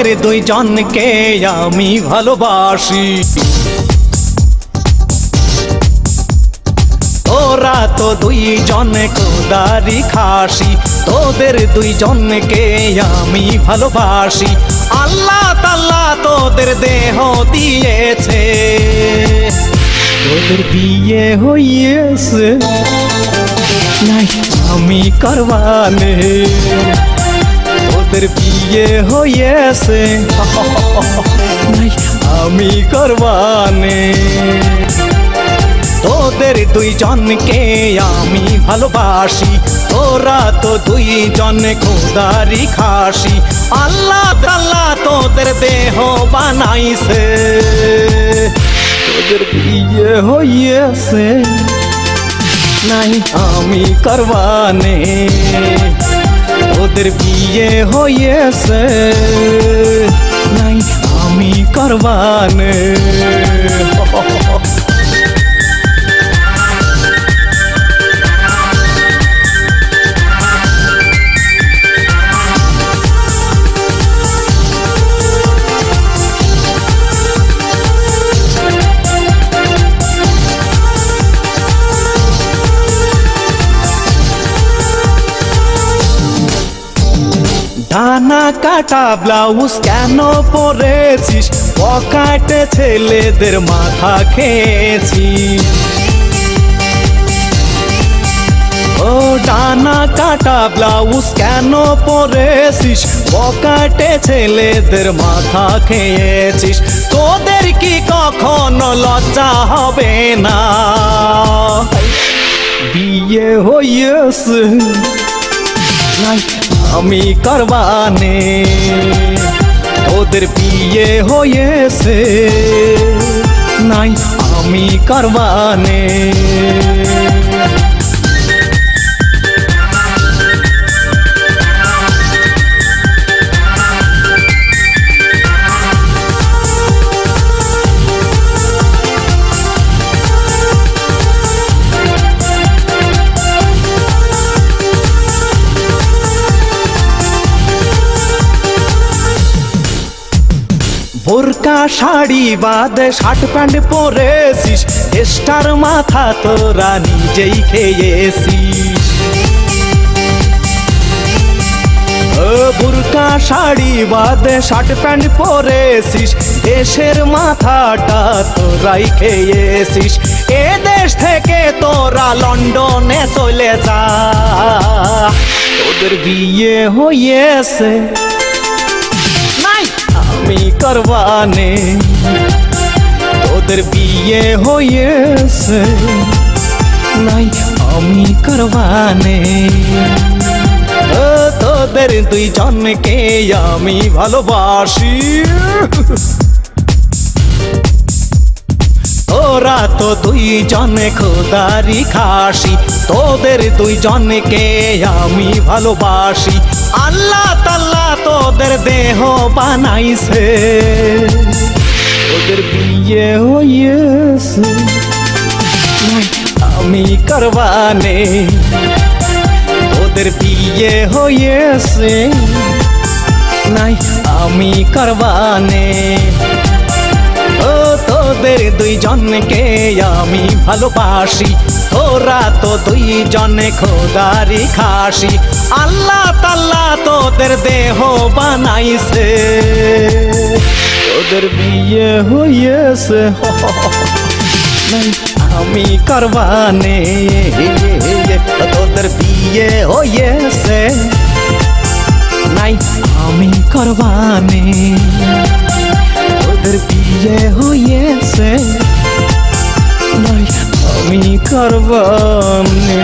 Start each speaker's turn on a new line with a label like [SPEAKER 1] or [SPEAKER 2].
[SPEAKER 1] তোদের দুইজনকে আমি ভালোবাসি। তোরা তো দুইজন খোদারি খাসি, তোদের দুইজনকে আমি ভালোবাসি। আল্লাহ তাআলা তোদের দেহ দিয়েছে, তোদের বিয়ে হইয়েছে নাই আমি করবানে, তোদের বিয়ে হইয়েছে নাই আমি করবানে। তোদের দুইজনকে আমি ভালোবাসি, তোরা তো দুইজন খোদারি খাসি। আল্লাহ তাআলা তোদের দেহ বানাইছে, তোদের বিয়ে হইয়েছে নাই আমি করবানে, তোদের বিয়ে হইয়েছে নাই আমি করবানে। ডানা কাটা ব্লাউজ কেন পরেছিস, পকেটে ছেলেদের মাথা খেয়েছিস। ও ডানা কাটা ব্লাউজ কেন পরেছিস, পকেটে ছেলেদের মাথা খেয়েছিস। তোদের কি কখনো লজ্জা হবে না, বিয়ে হইয়েছে নাই আমি করবানে, তোদের বিয়ে হয়েছে নাই আমি করবানে। বোরকা শাড়ি বাদে শার্ট প্যান্ট পরেছিস, স্টার মাথা তোরা নিজেই খেয়েছিস। বোরকা শাড়ি বাদে শার্ট প্যান্ট পরেছিস, দেশের মাথাটা তোরাই খেয়েছিস। এ দেশ থেকে তোরা লন্ডনে চলে যা, তোদের বিয়ে হয়েছে আমি করবানে, তোদের বিয়ে হয়েছে নাই আমি করবানে। তোদের দুইজনকে আমি ভালোবাসি, তোরা তো দুইজন খোদারি খাসি, তোদের দুইজনকে আমি ভালোবাসি। আল্লাহ তাআলা তোদের দেহ বানাইছে, তোদের বিয়ে হইয়েছে নাই আমি করবানে, তোদের বিয়ে হইয়েছে নাই আমি করবানে। ও তোদের দুইজনকে আমি ভালোবাসি, তোরা তো দুইজন খোদারি খাসি। আল্লাহ তাআলা তোদের দেহ বানাইছে, তোদের বিয়ে হইয়েছে নাই আমি করবানে, তোদের বিয়ে হইয়েছে নাই আমি করবানে, তোদের বিয়ে হইয়েছে নাই আমি করবানে।